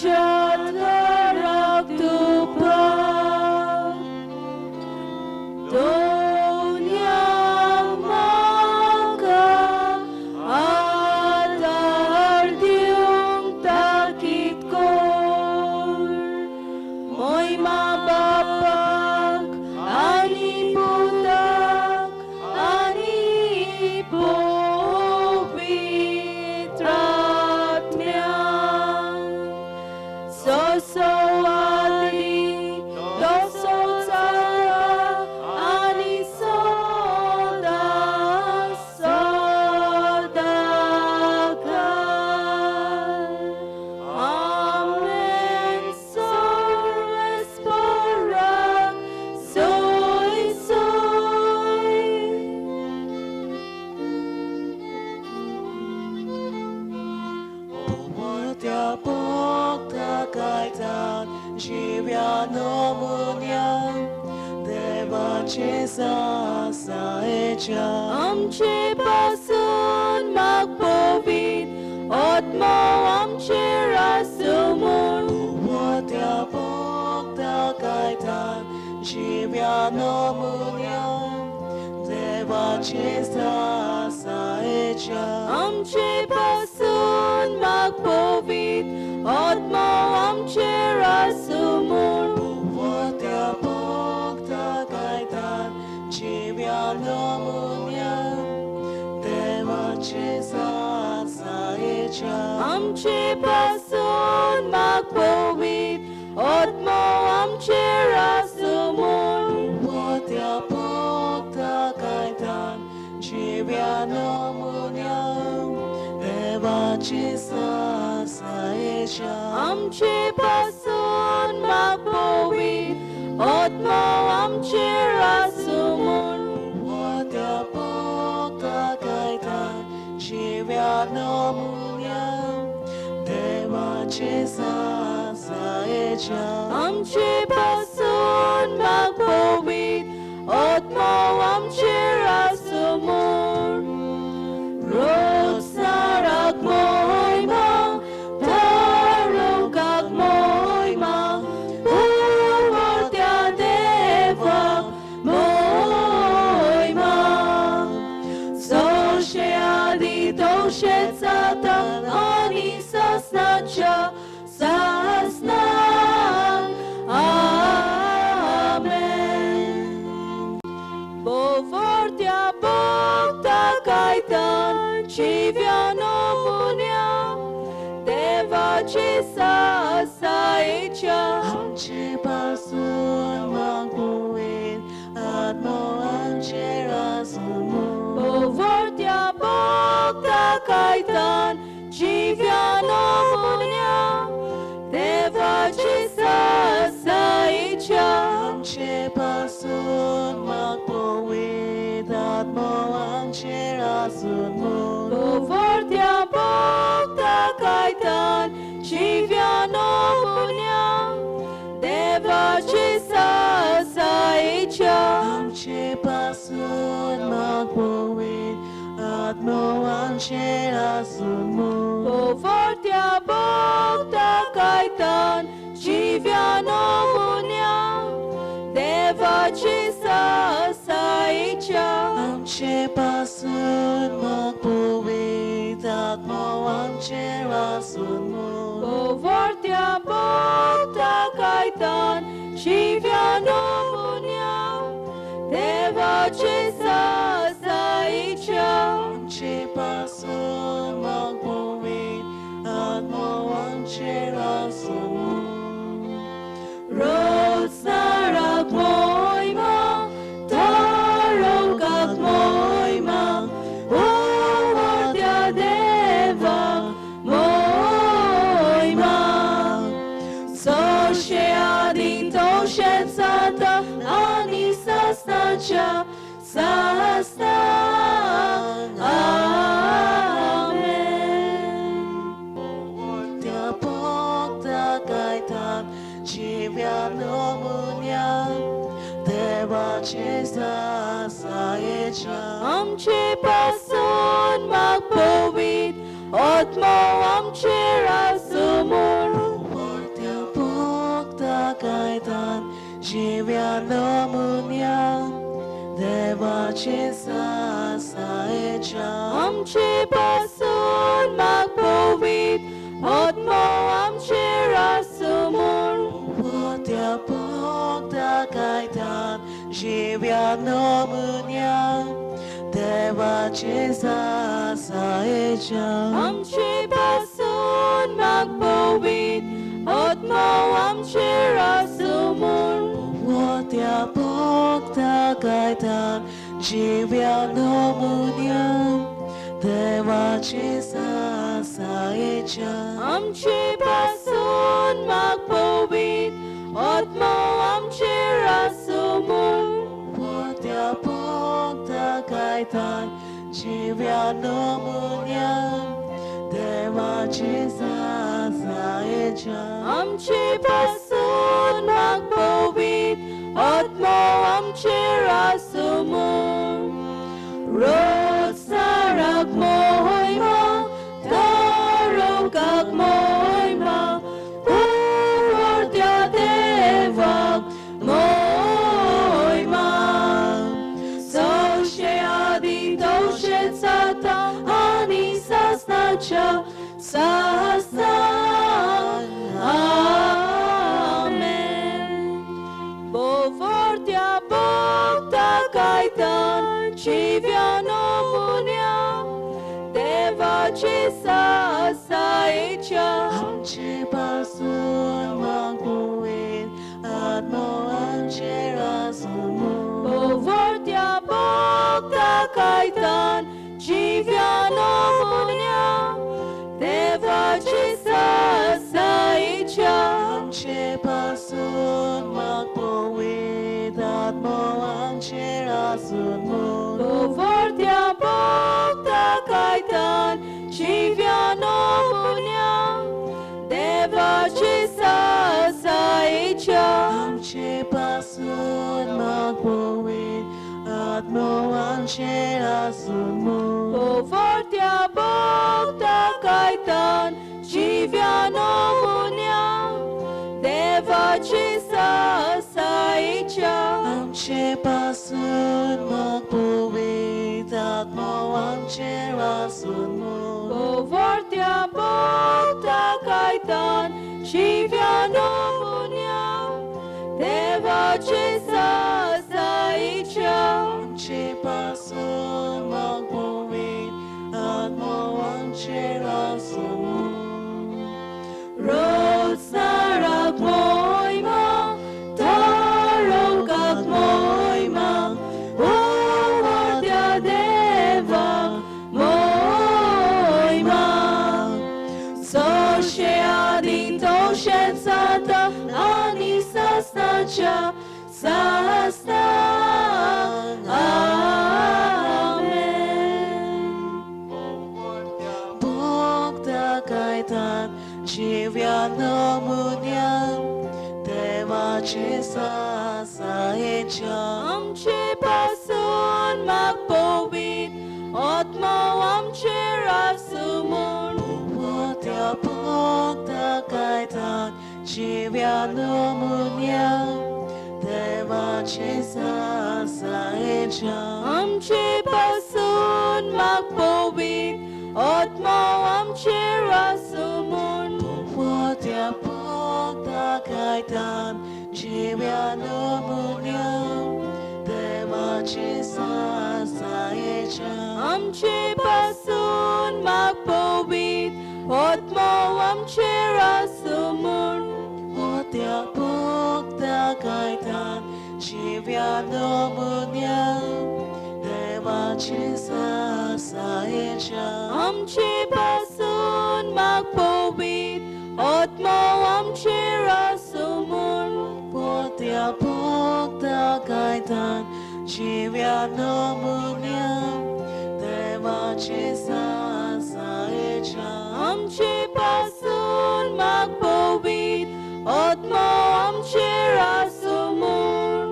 आमच्यात तुपा दोन्या म्हाका आदार दिवंक ताकीद कोर मोहिमा बापाक आनी पुताक आनी पवित्र आत्म्याक so आदी तसो जाला आनी सदा सदाकाल Amen सर्वेस पराक सोय सोय Omotia Bogda Gaitan Jiviano Munya Deva Jesus Aecha आमचे पासून मागपोवीत आत्मा आमचेर आसुमून Omotia Bogda Gaitan Jiviano Munya Deva Jesus Aecha आमचे पासून मागपोवीत आत्मा आमचेर आसुमून Omotia Bogda Gaitan Jiviano Munya Deva Jesus Aecha आमचे पासून मागपोवीत आत्मा आमचेर आसुमून Omotia Bogda Gaitan Jiviano Munya Deva Jesus Aecha आमचे पासून मागपोवीत आत्मा आमचेर आसुमून Omotia Bogda Gaitan Jiviano Munya Deva Jesus Aecha आमचे पासून मागपोवीत आत्मा आमचेर आसुमून रोज साराक मोहिमा तारुकाक मोहिमा उरत्या देवाक मोहिमा जशें आदी तशेंच आतां आनी ससनाच्या ससनाक आमेन Povortia Bogda Gaitan Jiviano Munya Deva Jesus Aecha Amche pasun magpuin at mo ang chirasumo. Povortia Bogda Gaitan Jiviano Munya Deva Jesus Aecha Amche pasun magpuin at mo ang chirasumo. Povortia Bogda Gaitan Jiviano Munya Deva Jesus Aecha Amche pasun magpuin at mo ang chirasumo. Povortia Bogda Gaitan Jiviano Munya Deva Jesus Aecha Amche pasun magpuin at mo ang chirasumo. Povortia Bogda Gaitan Jiviano Munya Deva Jesus Aecha Amche pasun magpuin at mo ang chirasumo. Road sarak moima tarokak moima Uvortia Deva moima Soshe adin toshen sata ani sasnacha sasna Amen Omotia Bogda Gaitan Jiviano Munya Deva Jesus Aecha आमचे पासून मागपोवीत आत्मा आमचेर आसुमून 지면 너무냐 대화 제사사의 자 Amche pasun magpawid at mo amche rasumon. 我的梦的改单，只要那么娘，带我去撒撒一场。 Amche pasun magpawid at mo amche rasumon. 我的梦的改单，只要那么娘，带我去撒撒一场。 Amche pasun magpawid at mo amche rasumon. 我的梦的改单，只要那么娘，带我去撒撒一场。 Amche pasun magpawid at mo amche rasumon. Rod sarak mo'y ma, darog kag mo'y ma, urordya devag mo'y ma. So siya dito siya sata, ani sasnacha, sasa. Amen. Bovordia Bogda Kaitan, Chiviano Munia, Deva Chisa Saicha. Amche pasun magpuin at mo ang chirasumo. Bovordia Bogda Kaitan, Chiviano Munia, Deva Chisa Saicha. Amche pasun magpuin at mo ang chirasumo. Bovordia Bogda Kaitan, Chiviano Munia, Deva Chisa Saicha. Amche pasun magpuin at mo ang chirasumo. Bovordia Bogda Kaitan, Chiviano Munia, Deva Chisa Saicha. Amche pasun magpuin at mo ang chirasumo. Bovordia Bogda Kaitan, Chiviano Munia, Deva Chisa Saicha. Amche pasun magpuin at mo ang chirasumo. Rod sarak mo'y ma, darog kag mo'y ma, urordya devag mo'y ma. So siya dito siya sata, ani sasnacha, sasta. Amen. Bogda kaitan, chiviano munyam, deva chisa sa echam. Amche pasun magpawid at mo amche rasumon. Bogda bogda kaitan, chiviano munyam, deva chisa sa echam. Amche pasun magpawid at mo amche rasumon. Bogda bogda kaitan, chiviano munyam, deva chisa sa echam. Amche pasun magpawid at mo amche rasumon. Bogda bogda kaitan, chiviano munyam, deva chisa sa echam. Amche pasun magpawid at mo amche rasumon. Bogda bogda kaitan, chiviano munyam, deva chisa sa echam. Amche pasun magpawid at mo amche rasumon.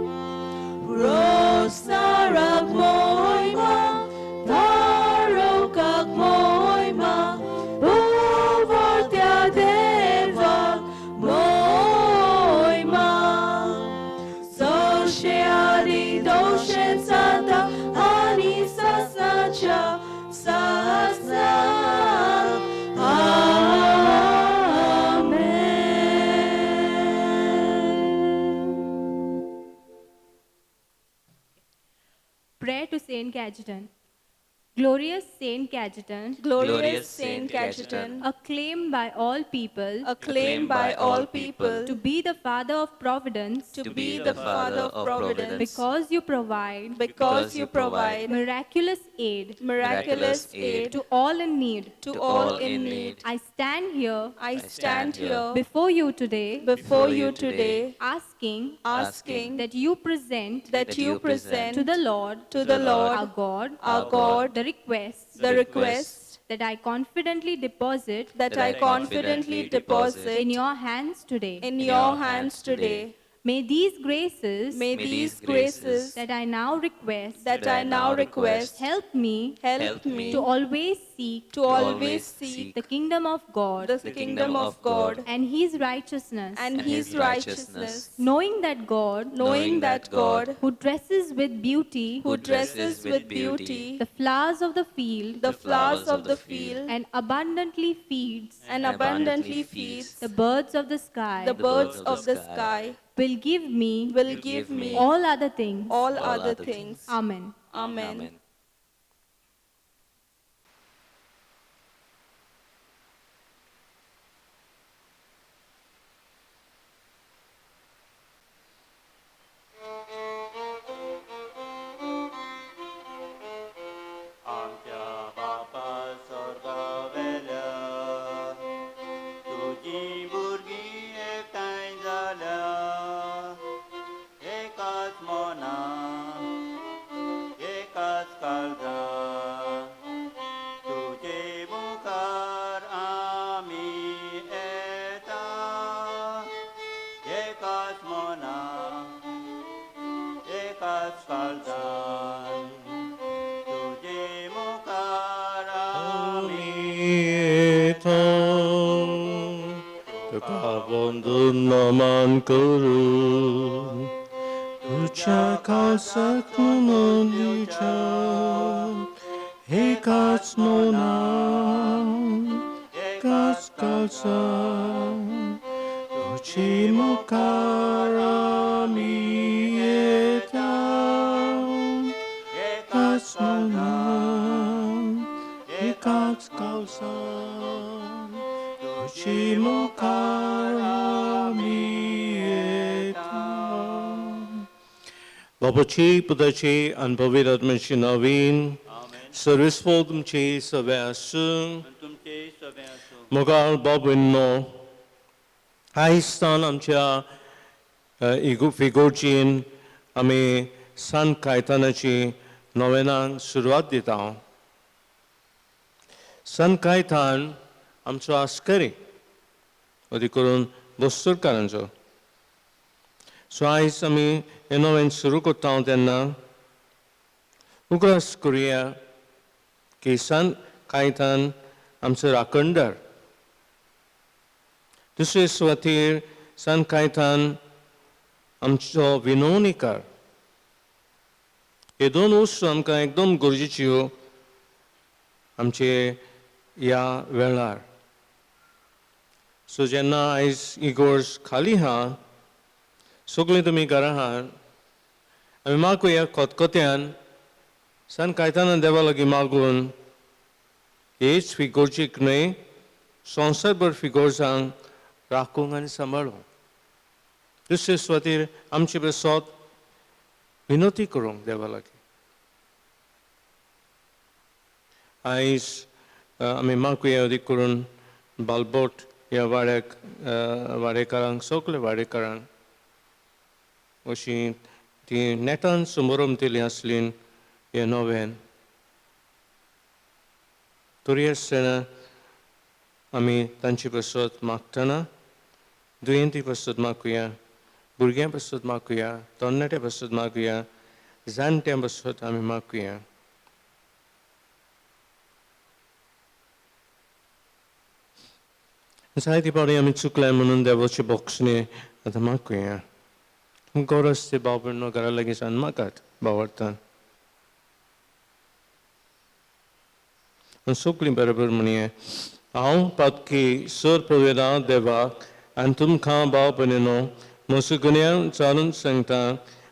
Rosarag mo'y ma, darog kag mo'y ma, Bovordia devag mo'y ma. prayer to Saint Cajetan. Glorious Saint Cajetan, Glorious Saint Cajetan, acclaimed by all people acclaimed by all people to be the Father of Providence, to be the Father of Providence, because you provide because you provide miraculous aid miraculous aid to all in need. to all in need. I stand here I stand here before you today, before you today, asking asking that you present that you present to the Lord, to the Lord, our God, the request that I confidently deposit that I confidently deposit in your hands today. in your hands today. May these graces May these graces that I now request that I now request help me help me to always seek to always seek the kingdom of God the kingdom of God and His righteousness, and His righteousness, knowing that God, knowing that God, who dresses with beauty who dresses with beauty the flowers of the field the flowers of the field and abundantly feeds the birds of the sky, the birds of the sky, will give me all other things. other things. Amen. Amen. आमच्या बापा स्वर्गावेल्या तुझी भुरगीं एकठांय जाल्या एकाच मना एकाच काळजा तुझे मुखार आमी येता एकाच मना एकाच काळजान तुझे मुखार तुका बंधून नमन करू तुझ्या कासात म्हणून दिवच्या एकाच मना एकाच कासा तुझी मुखार आमी येता एकाच मना एकाच कासा तुझी मुखार आमी येता. बापाची पुताची आणि पवित्र आत्म्याची नवीन सर्विसफूल तुमची सवय आसूं तुमचे सगळे असो मुखार बाबूंनो आयस्तान आमच्या इगोर्जीन आमी सांत कायतानाची नोवेनांक सुरवात दिता. सांत कायतान आमचो आस्करी अदी करून बस्तूरकारांचो. सो आयज आमी हें नोवेन सुरू करता तेन्ना उगडास करुया की सांत कायतान आमचो राखणदार. दुसरे सुवातेर सांत कायतान आमचो विनवणीकार. हे दोन वस्तू आमकां एकदम गरजेच्यो आमचे ह्या वेळार. सो जेन्ना आयज इगोर्ज खाली आहा सगळीं तुमी घरा आहात आमी मागुया खतखत्यान सांत कायताना देवा लागीं मागून हेच फिगोर्जीक न्हय संवसारभर फिगोर्जांक राखूंक आनी सांबाळूंक. दुसरे सुवातेर आमचे बेसोत विनोती करूंक देवा लागीं. आयज आमी मागुया अदीक करून बालबोट ह्या वाडेकारांक सगळे वाडेकारांक अशी ती नेटान समोरमतेली आसली हे नोवेन. तरी आसतना आमी तांचे पासत मागतना दुयेंती पासत मागुया, भुरग्यां पासत मागुया, तरणाट्या पासत मागुया, जाणट्यां पासत आमी मागुया. जायती पावटी आमी चुकले म्हणून देवाचे बोक्सनी आतां मागुया. गरज ते बाबूंनो घरा लागीं सान मागात बावरतान. सगळीं बरोबर म्हणया हांव पातकी सर पळयता देवाक आनी तुमकां भाव भयणीनो म्हजो गुन्यांव चालून सांगता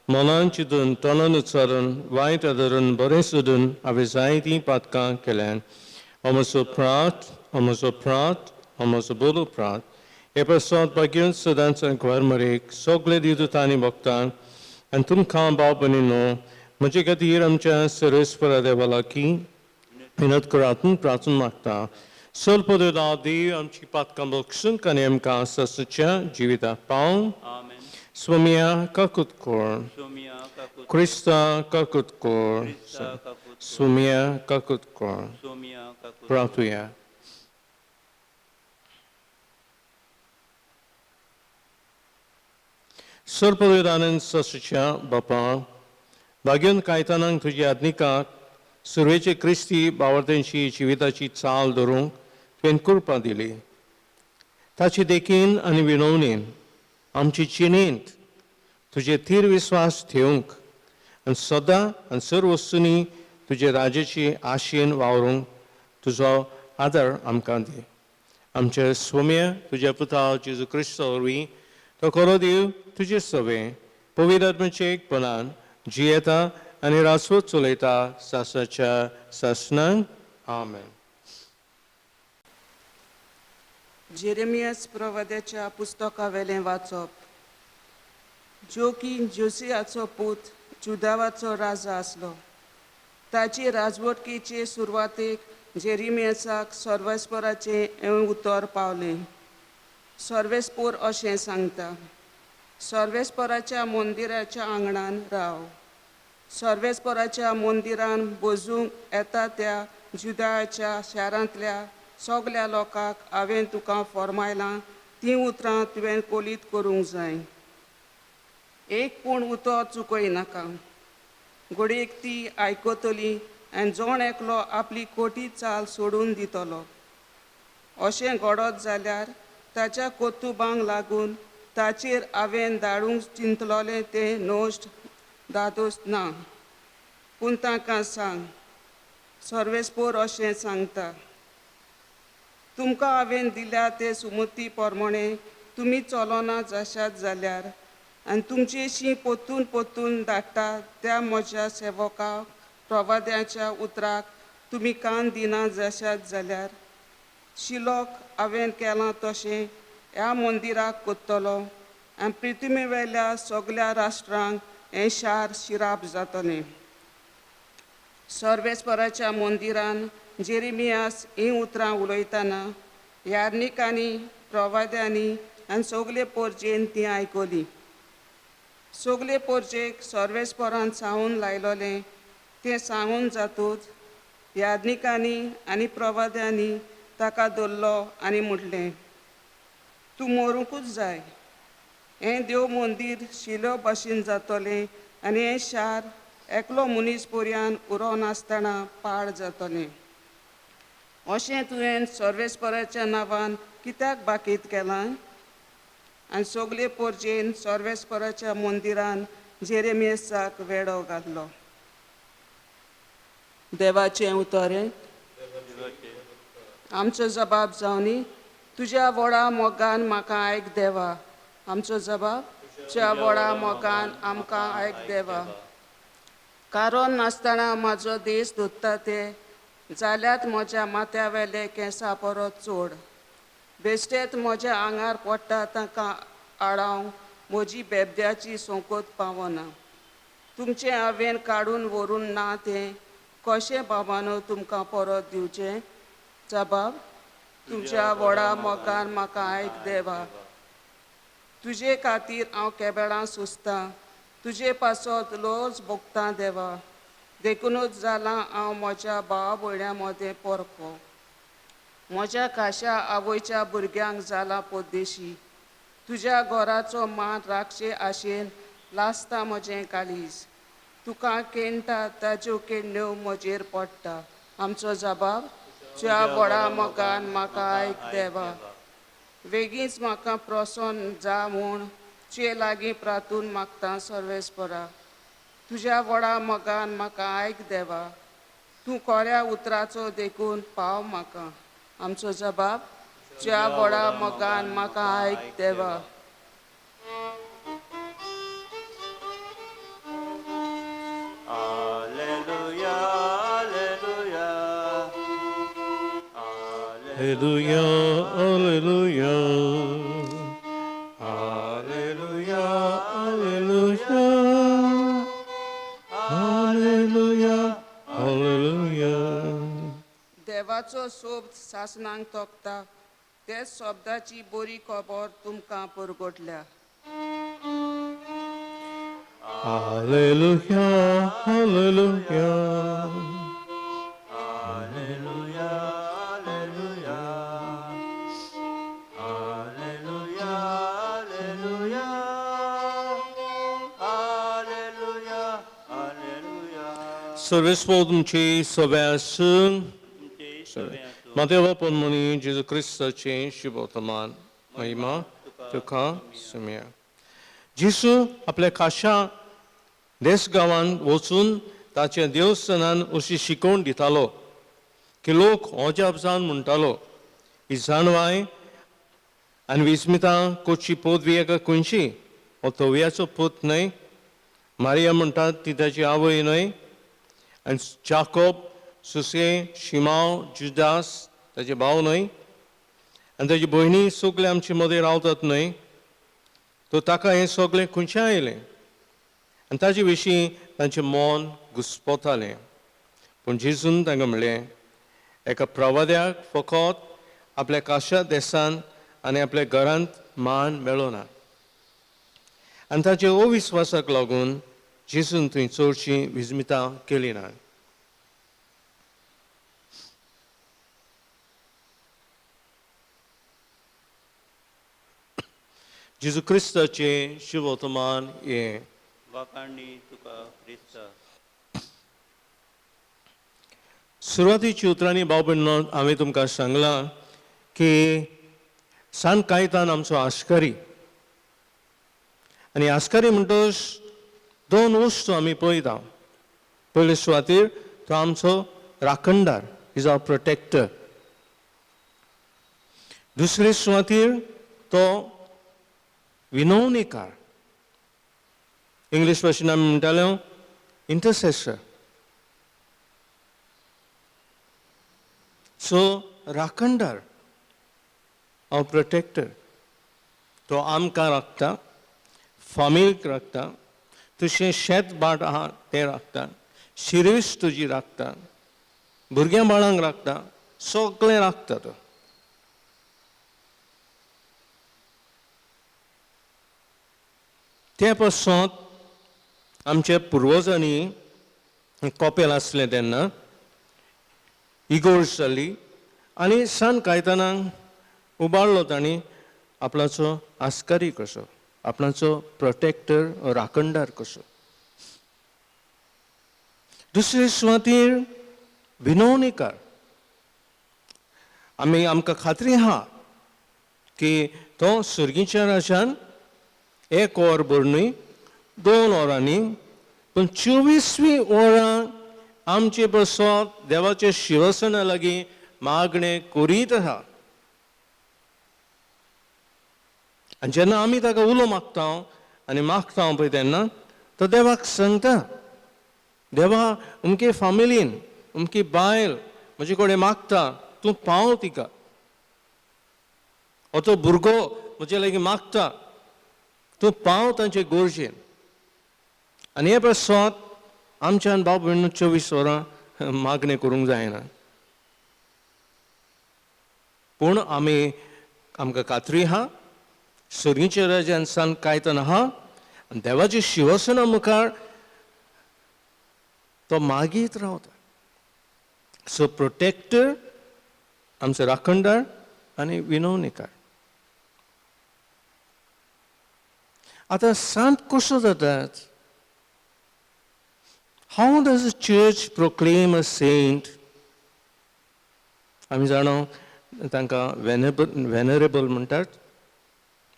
मनान चिंतून तोंडान उच्चारून वायट आदारून बरें सोदून हांवें जायतीं पातकां केल्यान हो म्हजो प्रात हो म्हजो प्रात हो म्हजो बोलो प्रात हे प्रसाद बागेन सदांच गोरमरेक सगळे दिवदूतांनी भक्तांक आनी तुमकां भाव भयणीनो म्हजे खातीर आमच्या सर्वेस्परा देवा लागीं विनत करातून प्रार्थना मागता ಸ್ವಲ್ಪ ದೇವ್ आमची पातकां बक्षूंक आनी आमकां ससच्या जिविताक पावंक Amen. स्वमिया काकुतकोर Sumia kakut. क्रिस्ता काकुतकोर Krista kakut. स्वमिया काकुतकोर Sumia kakut. प्रार्थुया सर्पवेदानंद ससच्या बापा भाग्यन कायतानांक तुज्या आत्मिकाक सर्वेचे क्रिस्ती भावार्थ्यांची जिविताची चाल धरूंक तुवें कृपा दिली ताची देखीन आनी विनवणेन आमची चिनेंत तुजे थीर विस्वास ठेवूंक आनी सदां आनी सर्व वस्तूंनी तुजे राजाची आशेन वावरूंक तुजो आदार आमकां दी आमचे स्वम्य तुज्या पुता जेजू क्रिस्त वरवीं तो खरो देव तुजे सवे पवित्र आत्म्याचे एकपणान जियेता आनी रासवत चलयता सासाच्या सासनांक आमेन. जेरेमियास प्रवाद्याच्या पुस्तकावेलें वाचप. जोकी जोसियाचो पूत जुदावाचो राजा आसलो. ताची राजवटकेचे सुरवातेक जेरेमियासाक सर्वेस्पराचें हें उतर पावलें. सर्वेस्पोर अशें सांगता, सर्वेस्पराच्या मंदिराच्या आंगणान राव. सर्वेस्पराच्या मंदिरान बसूंक येता त्या जुदाच्या शारांतल्या सगल्या लोकांक हांवें तुका फरमायलां तीं उतरां तुवें कोलीत करूंक जाय. एक पूण उतर चुकयनाका. घडयेक ती आयकतली आनी जोण एकलो आपली खोटी चाल सोडून दितलो. अशें घडत जाल्यार ताच्या कोतुबांक लागून ताचेर हांवें धाडूंक चिंतलोलें तें नश्ट जातोच ना. पूण ताका सांग, सर्वेस्पोर अशें सांगता, तुमकां हांवें दिल्या ते सुमती प्रमाणे तुमी चलोना जशात जाल्यार आनी तुमचेशी पोत्तून पोत्तून धाडटा त्या म्हज्या सेवकाक प्रवाद्याच्या उतराक तुमी कान दिना जशात जाल्यार शिलोक हांवें केलां तशें ह्या मंदिराक कोत्तलो आनी पृथ्वी वेल्या सगल्या राष्ट्रांक हें शार शिराप जातलें. सर्वेस्पराच्या मंदिरान जेरेमियास हीं उतरां उलयतना यार्निकांनी प्रवाद्यांनी आनी सगले पोरजेन तीं आयकलीं. सगले पोरजेक सर्वेस्परान सांगून लायलोलें तें सांगून जातूच यार्निकांनी आनी प्रवाद्यांनी ताका धरलो आनी म्हटलें, तूं मरूंकूच जाय. हें देव मंदीर शिलो भाशेन जातलें आनी हें शार एकलो मनीस पर्यान उरो नासतना पाड जातलें. अशें तुवें सर्वेस्पराच्या नांवान कित्याक बाकीत केलां? आनी सगले पोरजेन सर्वेस्पराच्या मंदिरान जेरेमियासाक वेडो घातलो. देवाचें उतरें. आमचो जबाब जावनी, तुज्या व्हडा मोगान म्हाका आयक देवा. आमचो जबाब, तुज्या व्हडा मोगान आमकां आयक देवा. कारण नासतना म्हाजो देश धोत्ता ते जाल्यात म्हज्या माथ्या वेले केंसां परत चोड. बेश्टेत म्हज्या आंगार पडटा ताका आडावंक म्हजी बेबद्याची सोंकोत पावना. तुमचें हांवें काडून व्हरून ना तें कशें बाबानो तुमकां परत दिवचें? जबाब, तुज्या व्हडा मोगान म्हाका आयक देवा. तुजे खातीर हांव केबेळां सुस्तां. तुजे पासत लोज भोगतां देवा. देखूनच जालां हांव म्हज्या भावा भयण्यां मदें परको. म्हज्या खाशा आवयच्या भुरग्यांक जाला पोद्देशी. तुज्या घराचो मान राखचे आशेन लासता म्हजें काळीज. तुका केणटा ताज्यो केण्ण्यो म्हजेर पडटा. आमचो जबाब, तुज्या व्हडा मोगान म्हाका आयक देवा. बेगीच म्हाका प्रसन्न जा म्हूण तुजे लागीं प्रार्थून मागता सर्वेस्परा. तुज्या व्हडा मोगान म्हाका आयक देवा. तूं खऱ्या उतराचो देखून पाव म्हाका. आमचो जबाब, तुज्या व्हडा मोगान म्हाका आयक देवा. Hallelujah, hallelujah. Hallelujah, hallelujah. Hallelujah, hallelujah. देवाचो सोब सासणांक तोखता ते शब्दाची बरी खबर तुमकां परगटल्या. Hallelujah, hallelujah. Hallelujah, hallelujah. Hallelujah, hallelujah. Hallelujah, hallelujah. सर्वेस्पोदुमची सव्यासून तुमचे सगळ्यांतून मातेवा पन्मनी जेजू क्रिस्ताचे शुभवर्तमान महिमा तुका सुम्या. जेजू आपल्या खाशा देश गांवांत वचून ताच्या देवस्थानान अशी शिकवण दितालो की लोक अजाप जावन म्हणटालो ही जाणवाय आनी विस्मितां कोची पोदवी एका खंयची हो तवयाचो पूत न्हय. मारिया म्हणटात ती ताची आवय न्हय. आनी जाकोब सुसे शिमाव जुदास ताचे भाव न्हय. आनी ताची भयणी सगळे आमचे मदें रावतात न्हय. तो ताका हें सगळें खंयचें आयलें आनी ताचे विशीं तांचें मन घुस्पोतालें. पूण जेजून तांकां म्हणलें एका प्रवाद्याक फकत आपल्या काशा देसान आनी आपल्या घरांत मान मेळ्ळो ना. आनी ताचे अविस्वासाक लागून जेजून थंय चडशीं विस्मितां केलीं ना. जेजू क्रिस्ताचें शुभवर्तमान हें. वाखाणणी तुका क्रिस्ता. सुरवातीच्या उतरांनी भाव भयणो हांवें तुमकां सांगलां की सांत कायतान आमचो आस्कारी आनी आस्कारी म्हणटच दोन वस्तू आमी पळयता. पयले सुवातेर तो आमचो राखणदार, इज आवर प्रोटेक्टर. दुसरे सुवातेर तो विनवणेकार. इंग्लीश भाशेन आमी म्हणटाले इंटरसेसर. सो राखणदार, आवर प्रोटेक्टर, तो आमकां राखता, फामीक राखता, तुजें शेत बाट आहा तें राखता, शिरीश तुजी राखता, भुरग्यां बाळांक राखता, सगळें राखता तो. ते पासून आमच्या पुर्वजांनी कॉपेल आसलें तेन्ना इगोर्ज जाली आनी सांत कायतानाक उबारलो तांणी आपणाचो आस्कारी कसो, आपणाचो प्रोटेक्टर राखणदार कसो. दुसरे सुवातेर विनवणेकार. आमकां खात्री आहा की तो सुर्गीच्या राजान 1 वर भर न्हय 2 वरांनी पूण 24वी वरां आमचे बसोन देवाच्या शिवसना लागीं मागणें करीत आहा. आनी जेन्ना आमी ताका उलो मागता आनी मागता पळय तेन्ना तो देवाक सांगता, देवा अमके फामिलीन अमकी बायल म्हजे कडेन मागता, तूं पाव तिका. हो तो भुरगो म्हजे लागीं मागता, तूं पाव तांचे गोरजेन. आनी हे पासून आमच्यान भाव भयण 24 वरां मागणें करूंक जायना. पूण आमकां खात्री आहा सुर्गीच्या राजान सांत कायतान आहा आनी देवाची शिवसना मुखार तो मागीत रावता. सो प्रोटेक्टर, आमचो राखणदार आनी विनवणेकार. आतां सांत कसो जातात? How does the church proclaim a saint? आमी जाणो तांकां वेनरेबल म्हणटात,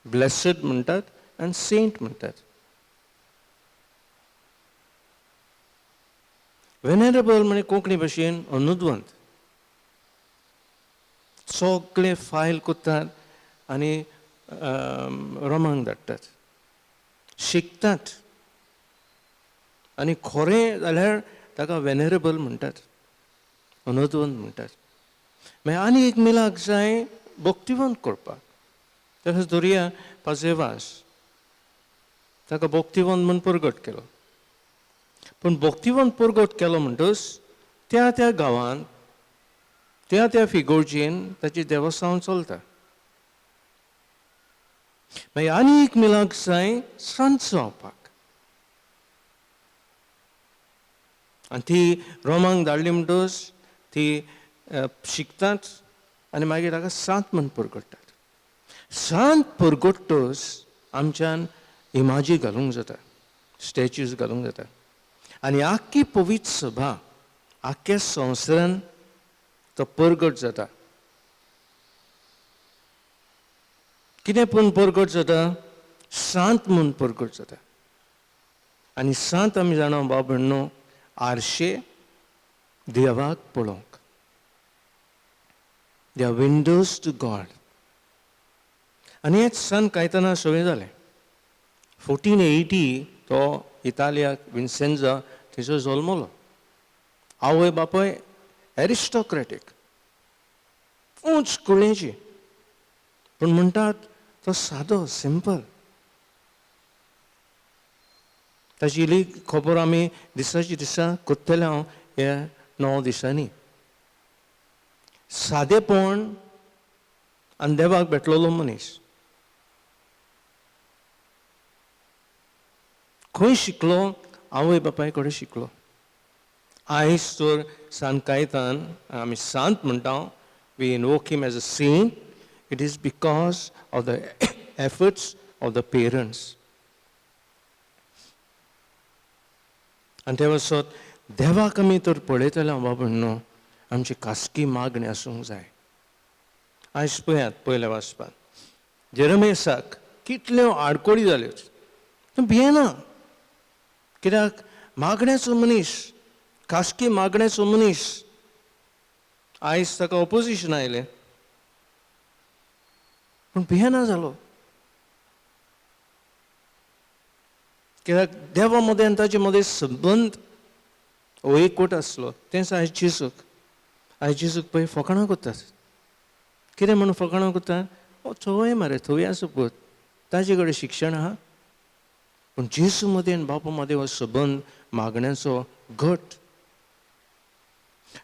ब्लेसड म्हणटात आनी सेंट म्हणटात. वेनरेबल म्हणजे कोंकणी भाशेन अनुद्वंत. सगळे फायल करतात आनी रोमांक धाडटात, शिकतात आनी खरें जाल्यार ताका वेनरेबल म्हणटात, अनुद्वंत म्हणटात. मागीर आनी एक मिलाक जाय भक्तिवंत करपाक. तशेंच धरुया पाजेवास, ताका भक्तिवंत म्हूण परगट केलो. पूण भक्तिवंत परगट केलो म्हणटच त्या त्या गांवांत त्या त्या फिगोर्जीन ताची देवस्थान चलता. मागीर आनी एक मिलाक जाय संत जावपाक. आनी ती रोमांक धाडली म्हणटच ती शिकतात आनी मागीर ताका सांत म्हूण परगट्टात. सांत परगट्टच आमच्यान इमाजी घालूंक जाता, स्टॅच्यूज घालूंक जाता. आनी आख्खी पवित्र सभा आख्ख्या संवसारान तो परगट जाता. कितें पूण परगट जाता? सांत म्हूण परगट जाता. आनी सांत आमी जाणा बाब न्हू, आरशे देवाक पळोवंक. They are windows to God. आनी हेच सांत कायताना सगळें जालें. 1480 तो इतालियाक विन्सेंजा थंयसर जल्मलो. आवय बापूय एरिस्टोक्रेटीक, उंच कुळेची, पूण म्हणटात तो सादो, सिंपल. ताची इल्ली खबर आमी दिसाची दिसा कोत्तले हांव ह्या 9 दिसांनी. सादेपण आनी देवाक भेटलेलो मनीस. खंय शिकलो? आवय बापाय कडेन शिकलो. आयज तर सांत कायतान आमी सांत म्हणटा, we invoke him as a saint. It is because of the efforts of the parents. आनी ते वसत देवाक आमी तर पळयतले बाबा न्हू, आमची खासगी मागणी आसूंक जाय. आयज पळयात पयल्या वाचपान जेरेमियासाक कितल्यो आडकोळी जाल्यो. तो भियेना. कित्याक मागण्याचो मनीस, खासगी मागण्याचो मनीस, आयज ताका ऑपोजिशन आयलें पूण भियेना जालो. कित्याक देवा मदें आनी ताचे मदें संबंद हो एकवट आसलो. तेंच आयज जेजूक. आयज जेजूक पळय फकाणां करतात. कितें म्हणून फकाणां करतात? चोवय मरे, थंय आसा पळय, ताजे कडेन शिक्षण आहा. पूण जेजू मदें आनी बापा मदें हो संबंद मागण्याचो घट.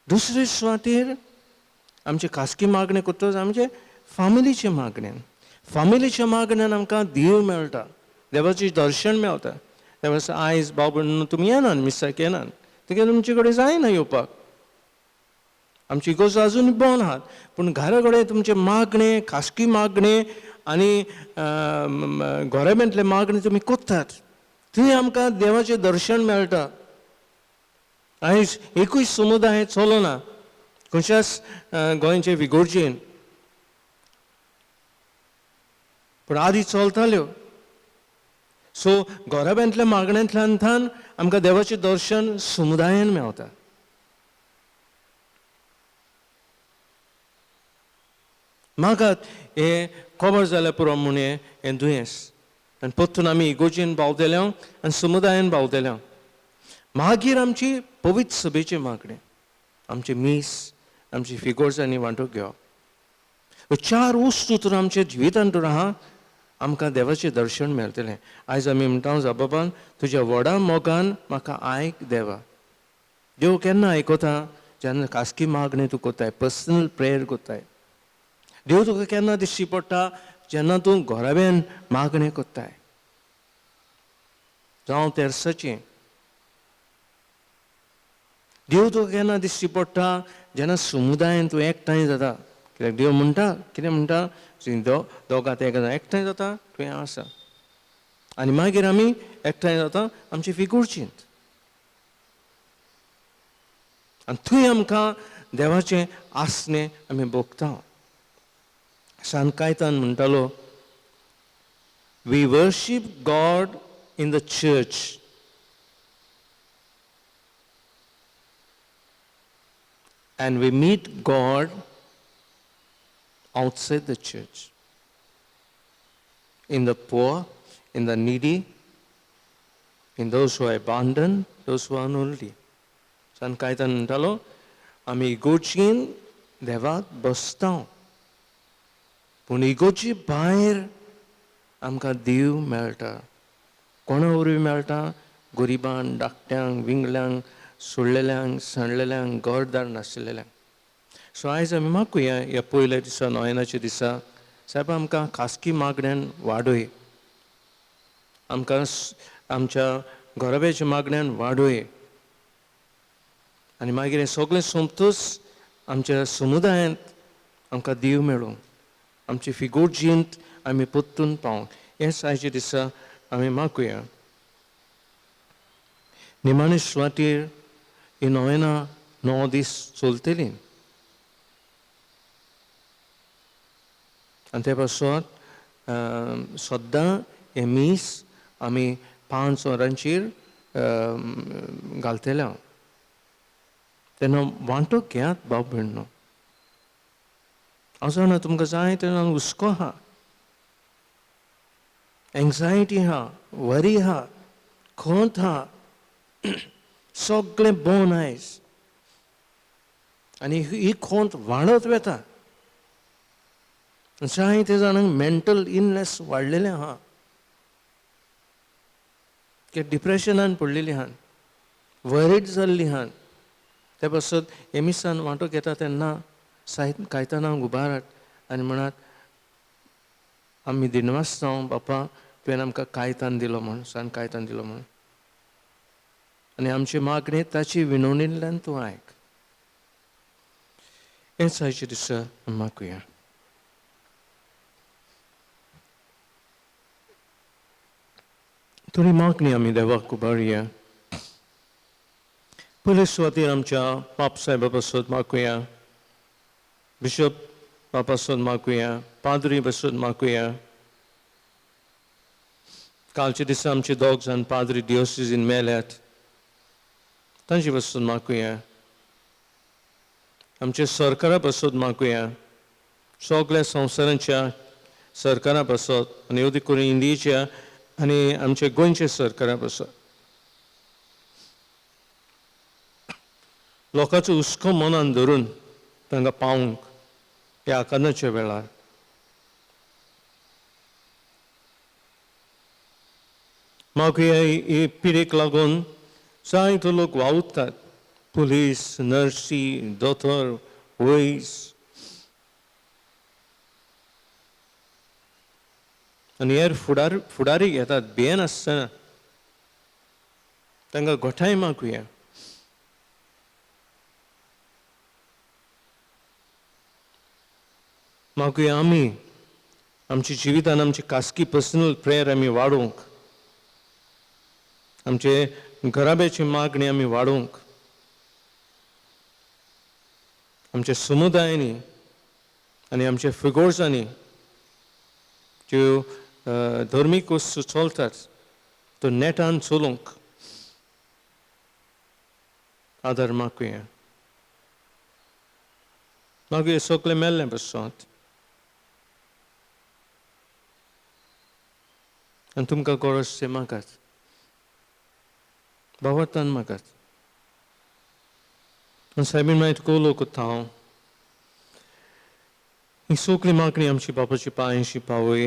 दुसरे सुवातेर आमचे खासगी मागणे करतच आमचे फामिलीचे मागण्यान. फामिलीच्या मागण्यान आमकां देव मेळटा, देवाचें दर्शन मेळटा. देवाच आयज बाबा तुमी येनात, मिसाक येनात, तेगे तुमचे कडेन जायना येवपाक. आमची इगोज आजून बंद आहात. पूण घरा कडेन तुमचे मागणे, खासगी मागणे आनी गोवोरमेंटले मागणे तुमी कोत्तात. थंय आमकां देवाचें दर्शन मेळटा. आयज एकूय समुदाय चलना खंयच्याच गोंयचे विगोर्जेन, पूण आदी चलताल्यो. सो गोवोरमेंटल्या मागण्यांतल्यान आमकां देवाचें दर्शन समुदायान मेळटा. म्हाकात हें खबर जाल्यार पुरो म्हूण हें दुयेंस. आनी परतून आमी इगोर्जेन पावतले आनी समुदायान पावतले. मागीर आमची पवित्र सभेची मागणी, आमचे मीस, आमची फिगोर्सांनी वांटून घेवप. ह्यो 4 वस्तू तर आमच्या जिवितांत तर आहा, आमकां देवाचें दर्शन मेळटलें. आयज आमी म्हणटा जा बाबा, तुज्या व्हडा मोगान म्हाका आयक देवा. देव केन्ना आयकता? जेन्ना खासगी मागणी तूं कोत्ताय, पर्सनल प्रेयर कोत्ताय. देव तुका केन्ना दिश्टी पडटा? जेन्ना तूं घोराब्यान मागणें कोत्ताय. जावं तेर्साचें. देव तुका केन्ना दिश्टी पडटा? जेन्ना समुदायान तूं एकठांय जाता. कित्याक देव म्हणटा, कितें म्हणटा? दोगां एकठांय जाता, तुवें आसा. आनी मागीर आमी एकठांय जाता आमचे फिगोर्जींत. आनी थंय आमकां देवाचें आसणें आमी भोगता. सांत कायतान म्हणटालो, we worship God in the church and we meet God outside the church, in the poor, in the needy, in those who are abandoned, those who are lonely. Sant Kaitan म्हणटालो, आमी इगोर्जीन देवाक बसता पूण इगोची भायर आमकां देव मेळटा. कोणा वरवीं मेळटा? गरिबांक, धाकट्यांक, विंगल्यांक, सोडलेल्यांक, सणलेल्यांक, घरदार नाशिल्ल्यांक. सो आयज आमी मागुया ह्या पयल्या दिसा नोयनाच्या दिसा, साहेब आमकां खासगी मागण्यान वाडय, आमकां आमच्या घोराब्याच्या मागण्यान वाडय, आनी मागीर हें सगळें सोंपतच आमच्या समुदायांत आमकां देव मेळूं, आमची फिगोर्जींत आमी परतून पावूंक. हेंच आयच्या दिसा आमी मागुया. निमाणे सुवातेर ही नोयनां 9 दीस चलतलीं आनी ते पासत सद्दां हे मीस आमी 5 वरांचेर घालतले. तेन्ना वांटो घेयात भाव भयणो. हांव जाणा तुमकां जाय तेन्ना हुस्को आहा, एंग्जायटी आहा, वरी आहा, खंत आहा, सगळें भोंवन आयज, आनी ही खंत वाडत वता. जायते जाणांक मेंटल इलनेस वाडलेलें आहा, ते डिप्रेशनान पडलेलीं आहात, वरीड जाल्लीं आहात. ते पासत हे मिसान वांटो घेता तेन्ना कायतानांक उबारात आनी म्हणात, आमी दिनवासतां बापा तुवें आमकां कायतान दिलो म्हण, सान कायतान दिलो म्हण, आनी आमची मागणी ताची विनवणेंतल्यान तूं आयक. हेंच आयच्या दिसा मागुया. थोडी मागणी आमी देवाक उबारया. पयले सुवातेर आमच्या पाप साहेबा पासत मागुया, बिशप पासत मागुया, पाद्री पासत मागुया. कालच्या दिसा आमचे 2 जाण पाद्री डिओसिसीन मेल्यात, तांचे पासत मागुया. आमच्या सरकारा पासत मागुया, सगळ्या संवसारांच्या सरकारा पासत, आनी अदी करून इंडियेच्या आनी आमच्या गोंयच्या सरकारा पासत. लोकांचो हुस्को मनान धरून तांकां पावूंक ह्या आकांताच्या वेळार मागुया. ही पिडेक लागून जायतो लोक वावुरतात, पुलीस, नर्सी, दोतोर, वैज, आनी हेर फुडारी घेतात भियेन आसतना. तांकां गोठाय मागुया. मागुया आमी आमच्या जिवितान आमची खासगी पर्सनल प्रेयर आमी वाडोवंक, आमचे घराब्याची मागणी आमी वाडोवंक, आमच्या समुदायांनी आनी आमच्या फिगोर्सांनी ज्यो धर्मीक वस्तू चलतात तो नेटान चलोवंक आदार मागुया. मागुया सगळें मेल्लें बसत आनी तुमकां गरज तें मागात, भावार्थान मागात. आनी सायबीन मागीर तुका उलोवंक कोत्ता हांव. ही सगळी मागणी आमची बापाची पांयांशी पावय.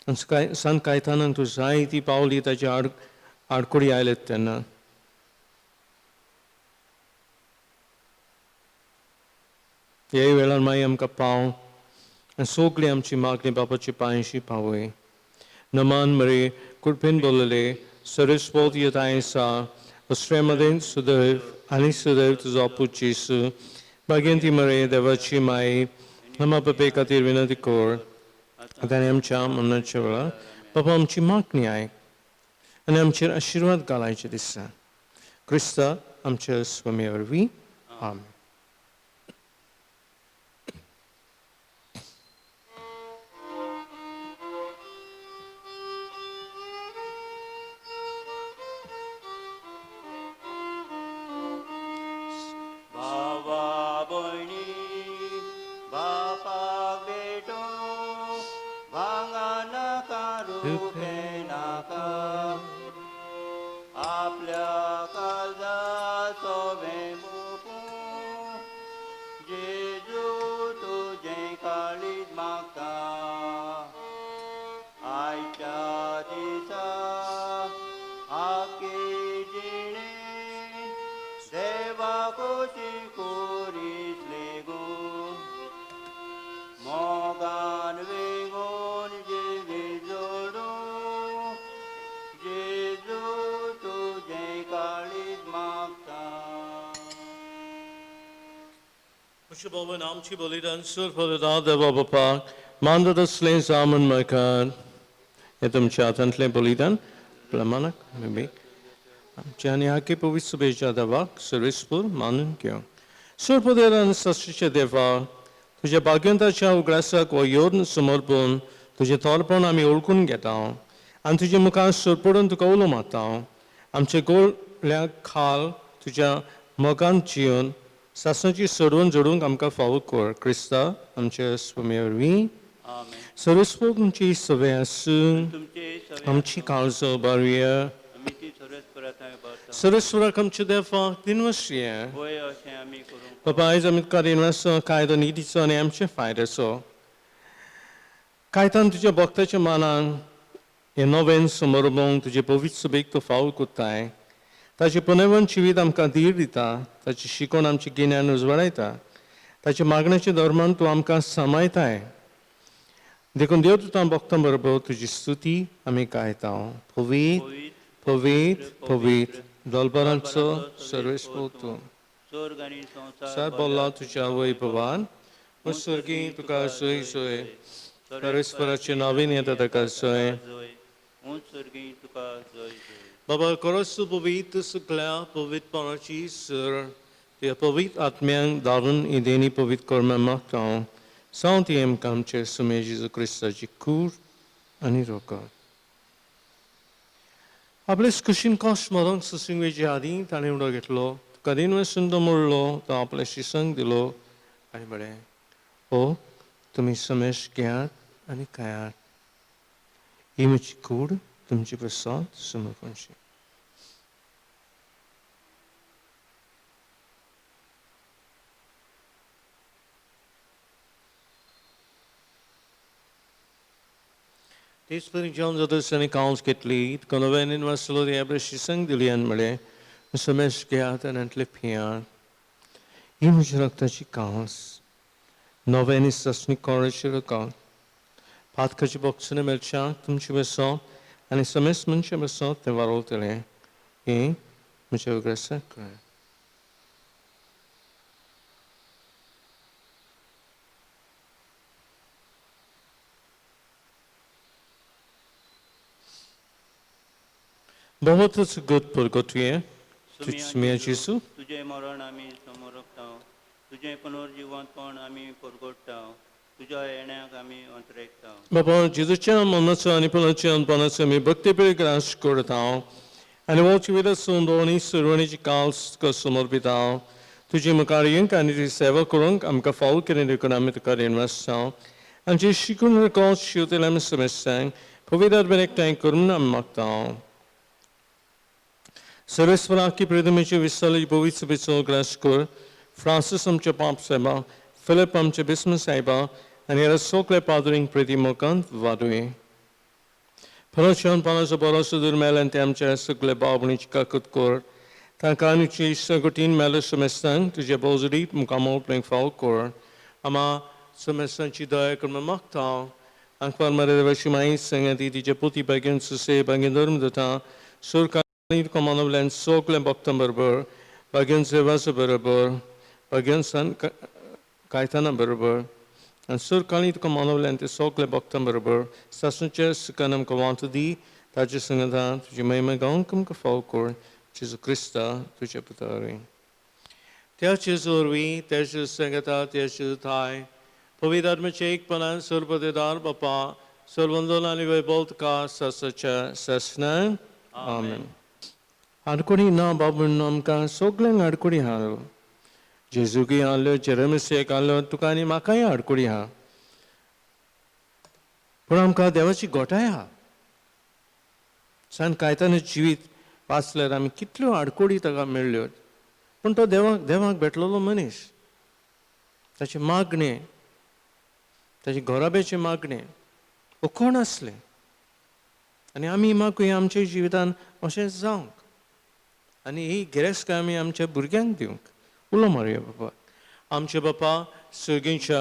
आनी सांग कायतानाक तूं जाय ती पावली ताची आडकोडी आयलेत तेन्ना हे वेळार मागीर आमकां पाव आनी सगळी आमची मागणी बापाची पांयांशी पावय. नमान मरे कृपेन बोलले सरस्वत येतायसा अश्रेमदेन सुदैव आनी सुदैव तुजो पूत जेसू भाग्यंती मरे देवाची माय आमा बापे खातीर विनंती कर आनी आमच्या मरणाच्या वेळार बाबा आमची मागणी आयक आनी आमचेर आशिर्वाद घालायचे दिसा क्रिस्ता आमच्या स्वामी वरवीं आमेन. भावा भयणी बापाक भेटो भांगा नाका रुपे नाका आपल्या काळजाचो वेंबूपू Mushaboven Amchi Bolidan Sur Podada Devabapa, Manda the Slain Salmon Makan, Etum Chatantle Bolidan, Plamanak, maybe. Janiaki Povisubesha Davak, Serviceful, Manan Kyo. Sur Poderan Sashicha Deva, तुझे भाग्यंताच्या उगडासाक व योद्न समर्पण तुझे तोरपण आमी ओळखून घेता आनी तुजे मुखार सरपडून तुका उलो मारता आमचे गोळ्याक खाल तुज्या मोगान जिवन सासणाची सोडवून जोडूंक आमकां फावो कर क्रिस्ता आमचे स्वामी वरवीं आमेन सर्वस्व तुमची सवय आसूं तुमचे आमची काळजो बारुया आमी ती सरस परताय बरता सर्वस्वराक आमचे देवाक दिनवश्रिया होय अशें आमी करूंक Papa, आयज आमी तुका दिनवासो कायदो नितीचो आनी आमचे फायद्याचो कायतान तुज्या भक्ताच्या मानान हे नवें समर्पण तुजे पवित्र सभेक तो फावो कोत्ताय ताचे पुनर्वन जिवीत आमकां धीर दिता ताची शिकोवन आमचे गिन्यान उजवाडायता ताचे मागण्याच्या धर्मान तूं आमकां सांबाळताय देखून देव तुका भक्तां बरोबर तुजी स्तुती आमी गायता पवित्र पवित्र पवित्र दोलबरांचो सर्वेस्व तूं स्वर्ग आनी संवसार सर बोल्ला तुझ्या वैभवान स्वर्गी तुका सोय सोय परस्पराचे नवीन येता ताका सोय जय उंच स्वर्गी तुका जय जय बाबा खरोच तूं पवित्र सगळ्या पवित्रपणाची सर त्या पवित्र आत्म्यांक धारून इदेनी पवित्र कर्म मागता सांग ती आमकां आमचे सुमे जेजू क्रिस्ताची कूर आनी रोखड आपले कुशीन कॉस्ट मरोंक सुसिंग वेचे आदीं ताणें उडो घेतलो कधीन वसून तो मोडलो तो आपल्याशी संग दिलो आनी बरें हो तुमी समेश घेयात आनी खायात ही म्हजी कूड तुमची प्रसाद समर्पणची तेच परी जेवण जाता कावंस घेतली कोणवेन वाचलो ती आपल्याशी संग दिली आनी म्हळें समेश घेयात आनी अंतले पियात ही म्हज्या रक्ताची कांस नव्यानी ससणी कोळेची रकात पातकाची बॉक्सने मेळच्याक तुमची बसो आनी समेस मनशे बसो ते वारोवतले ही म्हज्या उगडासाक कळ्ळें बहुत good परगोटये तुझे जेसू तुझे मरण आमी समोरता तुझे पुनर्जीवनपण आमी परगोडटा तुज्या येण्याक आमी अंतरेकता बाबा जेजूच्या मनाचो आनी पुलाच्या अनपणाचो आमी भक्ती पिळग राश करता आनी हो जिवितासून दोनी सुरवणीची काल समर्पिता तुजी मुखार येवंक आनी तुजी सेवा करूंक आमकां फावो केलें देखून आमी तुका दिनवासता आमचे शिकून रको शिवतेले आमी समस्यांक पवित्र बरें एकठांय करून आमी मागता सर्वेस्वराकी प्रेदमेचे विस्तारली पवित्र सभेचो ग्रास कर फ्रांसीस आमचे पाप साहेबा फिलिप आमचे बिस्म साहेबा आनी ह्या सगळ्या पाद्रींक प्रिती मोकांत वादुये फळाच्यान पानाचो बरोसो दूर मेल्यान ते आमच्या सगळे भाव भयणीची काकूत कर तांकां आनीची सगटीन मेलो समेस्तांक तुजे बोजडीत मुखामो प्रेंग फाव कर आमा समेस्तांची दया करून मागता आंकवार मरे देवाची माई संगती तिचे पुती बेगीन सुसे बेगीन धर्म जाता सुरका कमानवल्यान सगळ्या भक्तां बरोबर बेगीन सेवाचो बरोबर बेगीन सन कायताना बरोबर आनी सुरकाळी तुका मानवल्यान ते सगळ्या भक्तां बरोबर सासणेच्या सुखान आमकां वांटो दी ताचे संगता तुजी महिमा गावंक आमकां फाव कर जेजू क्रिस्ता तुज्या पुता वरवीं त्या जेजू वरवीं त्या जेजू संगता त्या जेजू थाय पवित्र आत्म्याचे एकपणान सर्वपदेदार बापा सर्वंदोल आनी वैभव तुका सासाच्या सासणान आमेन आडकोडी ना बाबू आमकां सगळ्यांक आडकोडी हाडलो जेजूकी हाडलो जेरेमिसेक हाडलो तुका आनी म्हाकाय आडकोडी हा पूण आमकां देवाची गोठाय हा सान कायताना जिवीत वाचल्यार आमी कितल्यो आडकोडी ताका मेळ्ळ्यो पूण तो देवाक भेटलेलो मनीस ताचे मागणे ताचे घोराबेचे मागणे हो कोण आसले आनी आमी मागूया आमच्या जिवितान अशें जावंक आनी ही गिरेस्त आमी आमच्या भुरग्यांक दिवंक उलो मारया बाबा आमचे बापा सगळींच्या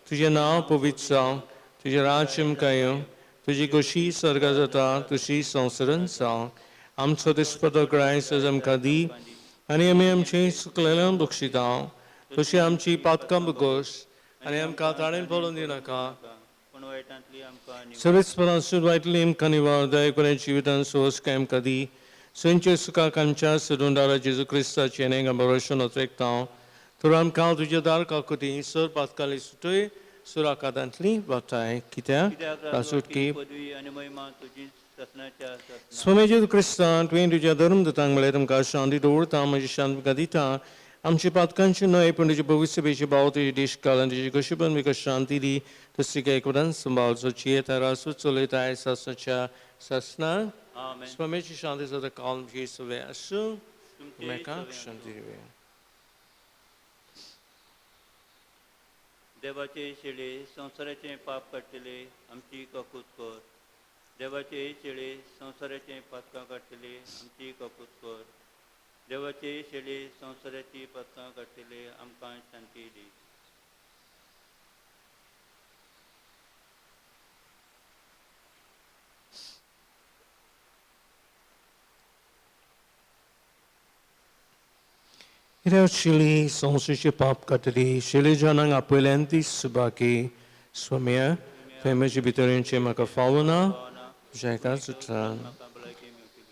तुजें नांव पवित्र जावं तुजें राज्य आमकां येवं तुजी कशी सर्गा जाता तशी संवसारांत जावं आमचो दिसपतो क्रायस आमकां दी आनी आमी आमचे सुकलेल्यांक बक्षिता तशी आमची पातकां बगोश आनी आमकां ताणें पळोवन दिनाका पूण वायटांतली आमकां निवार. सर्वेस्परां सुरवायतली आमकां निवार दय करून जिवितान सोस काय आमकां दी सोंचे सुखाक आमच्या सोडूनदारा जेजू क्रिस्ताचे नेंगा बरोशन वचरेकतां तर आमकां तुज्या दार काकुती सर पातकाली सुटय सुराकादांतली वताय कित्याक कित्याक रासुटकी पदवी आनी महिमा तुजी ससनाच्या ससना. स्वामी जेजू क्रिस्तान तुवें तुज्या धर्मदूतांक म्हळ्यार तुमकां शांती दवरता म्हजी शांत तुमकां दिता आमची पातकांची न्हय पूण तुजे भविश्यपेची भाव तुजी देशकाल आनी तुजी कशी पण म्हाका शांती दी तशी एकवटान संभाळ सोची येता रासूच चलयताय ससनाच्या ससना आमेन. स्वामीची शांती सदा काल जी सवे आसूं तुमचे म्हाका सगळ्यांक शांती दिवे देवाचे शेळे संवसाराचे पाप काडटले आमची ककूत कर. देवाचे शेळे संवसाराचे पातकां काडटले आमची ककूत कर. देवाचे शेळे संवसाराची पातकां काडटले आमकां शांती दी. Ireo Chile संवसाराचे पाप काडटली शेले जाणांक आपयल्यान ती सुबाकी स्वाम्या फेमेची भितरेंचे म्हाका फावो ना तुज्या एका सुत्रान म्हाका भलायकी मेळटली.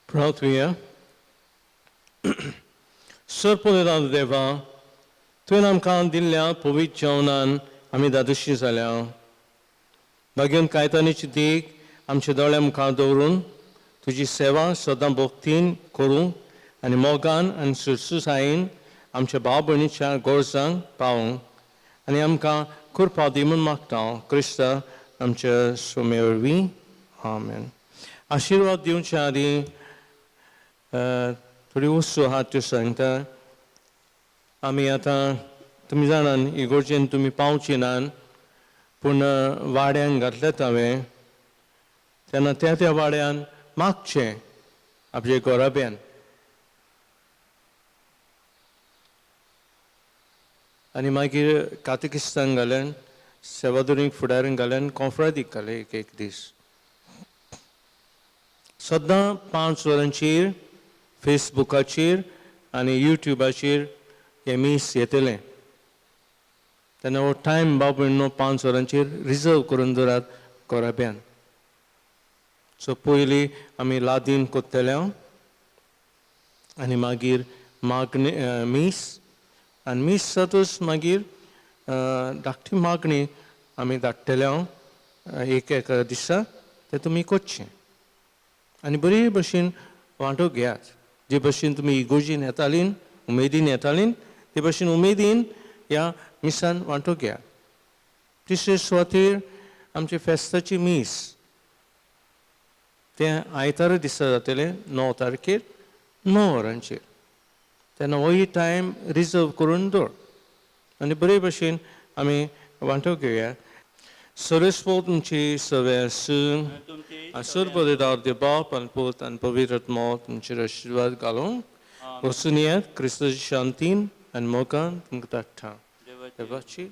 Prautria सरपोलेदाद देवा तुवें आमकां दिल्ल्या पवित्र जेवणान आमी दादोशी जाल्या भाग्यान कायतानीची देख आमच्या दोळ्या मुखार दवरून तुजी सेवा सदां भोगतीन करूं आनी मोगान आनी सुरसुसायेन आमच्या भाव भयणीच्या गोरजांक पावूंक आनी आमकां कृपा दी म्हूण मागता क्रिस्ता आमच्या स्वामी वरवीं आमेन. आशिर्वाद दिवच्या आदी थोडी वस्तू आहात त्यो सांगता आमी आतां तुमी जाणान इगोर्जेन तुमी पावची नात पूण वाड्यांक घातल्यात हांवें तेन्ना त्या वाड्यान मागचें आपले गोराब्यान आनी मागीर कातिकिस्तान घालन सेवादुरीक फुडाराक घालन कॉन्फ्रादीक घाले एक दीस सद्दां 5 वरांचेर फेसबुकाचेर आनी युट्यूबाचेर हे मीस येतले तेन्ना हो टायम बाब न्हू 5 वरांचेर रिजर्व करून दवरात गोराब्यान सो पयलीं आमी लादीन कोत्तले आनी मागीर मागणी मीस आनी मीस जातूच मागीर धाकटी मागणी आमी धाडटले एक दिसा तें तुमी कोच्चें आनी बरे भशेन वांटो घेयात जे भशेन तुमी इगोर्जीन येतालीं उमेदीन येतालीं ते भशेन उमेदीन ह्या मिसान वांटो घेयात. तिसरे सुवातेर आमचे फेस्ताची मीस तें आयतारा दिसा जातलें 9 तारखेर 9 वरांचेर तेन्ना होय टायम रिजर्व करून दवर आनी बरे भशेन आमी वांटो घेवया. सर्वेस्पो तुमची सवे आसूं आसुरपदेदार दे बाप आनी पूत आनी पवित्र आत्मा तुमचेर आशिर्वाद घालूं वचून येयात क्रिस्ताची शांतीन आनी मोगान तुमकां धाडटा देवाची